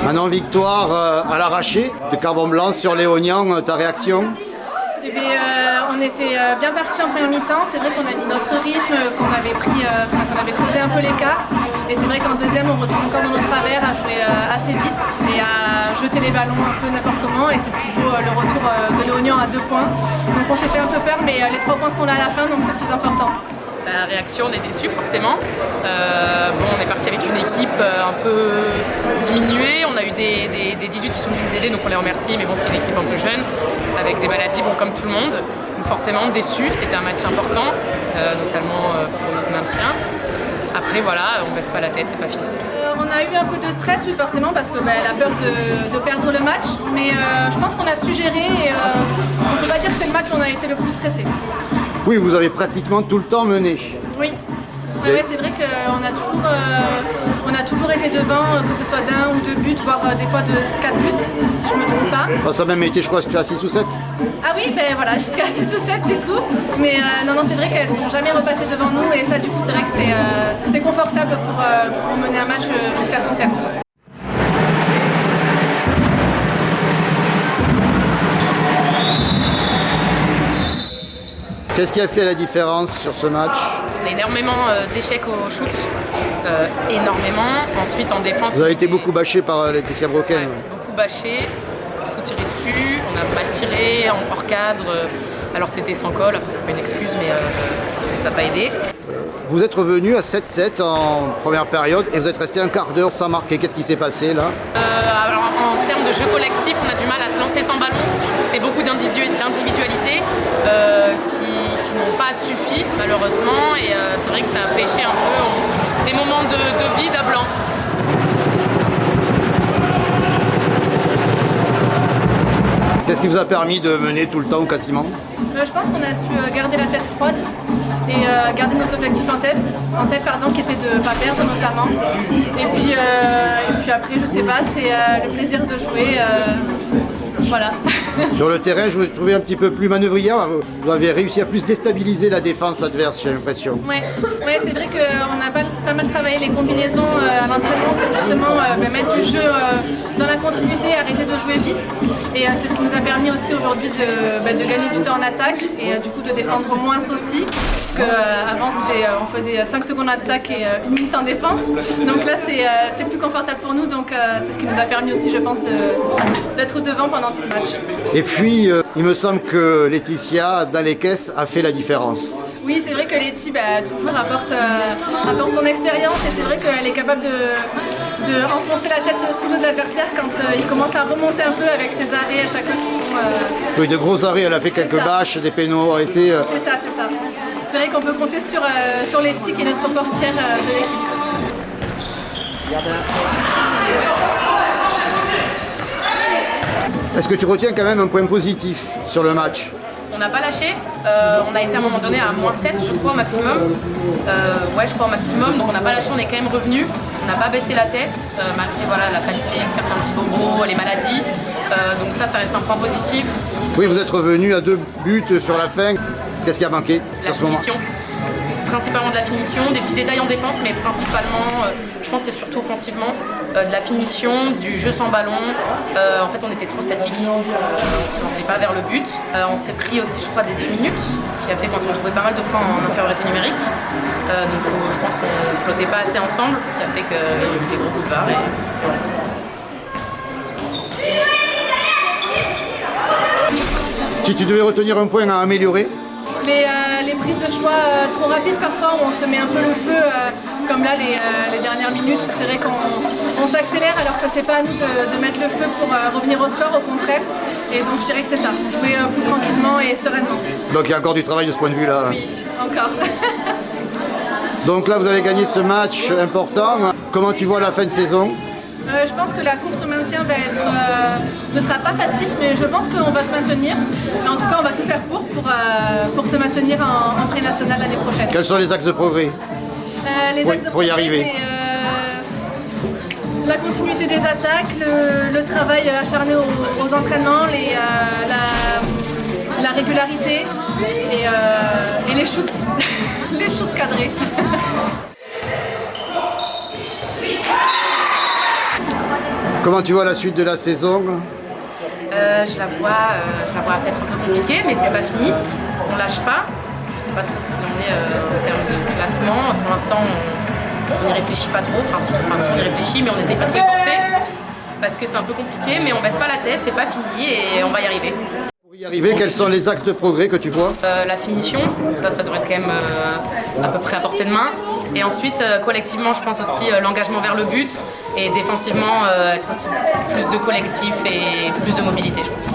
Manon, victoire à l'arraché de Carbon Blanc sur Léognan, ta réaction? Eh bien, on était bien parti en première mi-temps. C'est vrai qu'on a mis notre rythme, qu'on avait creusé un peu l'écart. Et c'est vrai qu'en deuxième, on retourne encore dans nos travers, à jouer assez vite et à jeter les ballons un peu n'importe comment. Et c'est ce qui vaut le retour de Léognan à 2 points. Donc on s'est fait un peu peur, mais les 3 points sont là à la fin, donc c'est le plus important. La réaction, on est déçus forcément. On est parti avec une équipe un peu diminuée. On a eu des 18 qui sont venus nous aider, donc on les remercie. Mais bon, c'est une équipe un peu jeune, avec des maladies, comme tout le monde. Donc forcément déçus, c'était un match important, notamment pour notre maintien. Après voilà, on ne baisse pas la tête, c'est pas fini. On a eu un peu de stress, oui forcément, parce que elle a peur de perdre le match. Mais je pense qu'on a su gérer et on ne peut pas dire que c'est le match où on a été le plus stressé. Oui, vous avez pratiquement tout le temps mené. Oui, c'est vrai qu'on a toujours été devant, que ce soit d'1 ou 2 buts, voire des fois de 4 buts, si je ne me trompe pas. Ça a même été, je crois, jusqu'à 6 ou 7. Ah oui, ben voilà, jusqu'à 6 ou 7 du coup. Mais non, c'est vrai qu'elles ne sont jamais repassées devant nous et ça, du coup, c'est vrai que c'est confortable pour mener un match jusqu'à son terme. Qu'est-ce qui a fait la différence sur ce match? On a énormément d'échecs au shoot, énormément. Ensuite en défense... Vous avez été beaucoup bâché par Laetitia Brocken. Ouais, beaucoup bâché, beaucoup tiré dessus, on a mal tiré, hors cadre. Alors c'était sans col, après c'est pas une excuse, mais ça n'a pas aidé. Vous êtes revenu à 7-7 en première période et vous êtes resté un quart d'heure sans marquer. Qu'est-ce qui s'est passé là? Alors en termes de jeu collectif, on a du mal à se lancer sans ballon. C'est beaucoup d'individualité qui n'ont pas suffi malheureusement et c'est vrai que ça a pêché un peu des moments de vide à blanc. Qu'est-ce qui vous a permis de mener tout le temps quasiment? Je pense qu'on a su garder la tête froide et garder nos objectifs en tête qui était de ne pas perdre notamment. Et puis après, je sais pas, c'est le plaisir de jouer. Voilà. Sur le terrain, je vous ai trouvé un petit peu plus manœuvrière. Vous avez réussi à plus déstabiliser la défense adverse, j'ai l'impression. Ouais, c'est vrai qu'on a pas mal travaillé les combinaisons à l'entraînement pour justement mettre du jeu dans la continuité, arrêter de jouer vite. Et c'est ce qui nous a permis aussi aujourd'hui de gagner du temps en attaque et du coup de défendre moins aussi. Puisque avant on faisait 5 secondes en attaque et 1 minute en défense. Donc là c'est plus confortable pour nous. Donc c'est ce qui nous a permis aussi, je pense, d'être devant pendant tout le match. Et puis, il me semble que Laetitia, dans les caisses, a fait la différence. Oui, c'est vrai que Letty toujours apporte son expérience et c'est vrai qu'elle est capable de enfoncer la tête sous l'eau de l'adversaire quand il commence à remonter un peu avec ses arrêts à chaque fois qui sont... Oui, de gros arrêts, elle a fait quelques bâches, des pénaux ont été... C'est ça. C'est vrai qu'on peut compter sur Letty qui est notre portière de l'équipe. Est-ce que tu retiens quand même un point positif sur le match? On n'a pas lâché, on a été à un moment donné à -7 je crois au maximum. Je crois au maximum, donc on n'a pas lâché, on est quand même revenu. On n'a pas baissé la tête, malgré la fatigue, certains petits bobos, les maladies. Donc ça reste un point positif. Oui, vous êtes revenu à 2 buts sur la fin. Qu'est-ce qui a manqué sur ce moment? Principalement de la finition, des petits détails en défense, mais principalement, je pense que c'est surtout offensivement, de la finition, du jeu sans ballon. En fait, on était trop statique, on ne se lançait pas vers le but. On s'est pris aussi, je crois, des 2 minutes, qui a fait qu'on s'est retrouvé pas mal de fois en infériorité numérique. Donc je pense qu'on ne flottait pas assez ensemble, qui a fait qu'il y a eu des gros coups de barre. Si tu devais retenir un point à améliorer? Les prises de choix trop rapides parfois où on se met un peu le feu, comme là les dernières minutes, c'est vrai qu'on s'accélère alors que c'est pas à nous de mettre le feu pour revenir au score, au contraire. Et donc je dirais que c'est ça, jouer plus tranquillement et sereinement. Donc il y a encore du travail de ce point de vue là. Oui, encore. Donc là vous avez gagné ce match important. Comment tu vois la fin de saison? Je pense que la course au maintien ne sera pas facile, mais je pense qu'on va se maintenir. Mais en tout cas, on va tout faire pour se maintenir en pré-national l'année prochaine. Quels sont les axes de progrès pour y arriver? La continuité des attaques, le travail acharné aux entraînements, la régularité et les shoots, les shoots cadrés. Comment tu vois la suite de la saison? Je la vois peut-être un peu compliquée, mais c'est pas fini. On lâche pas. Je sais pas trop ce qu'il en est en termes de classement. Pour l'instant, on n'y réfléchit pas trop. Enfin, si on y réfléchit, mais on essaye pas trop y penser. Parce que c'est un peu compliqué, mais on baisse pas la tête, c'est pas fini et on va y arriver. Pour y arriver, quels sont les axes de progrès que tu vois? La finition, ça devrait être quand même à peu près à portée de main. Et ensuite, collectivement, je pense aussi l'engagement vers le but et défensivement, être aussi plus de collectif et plus de mobilité, je pense.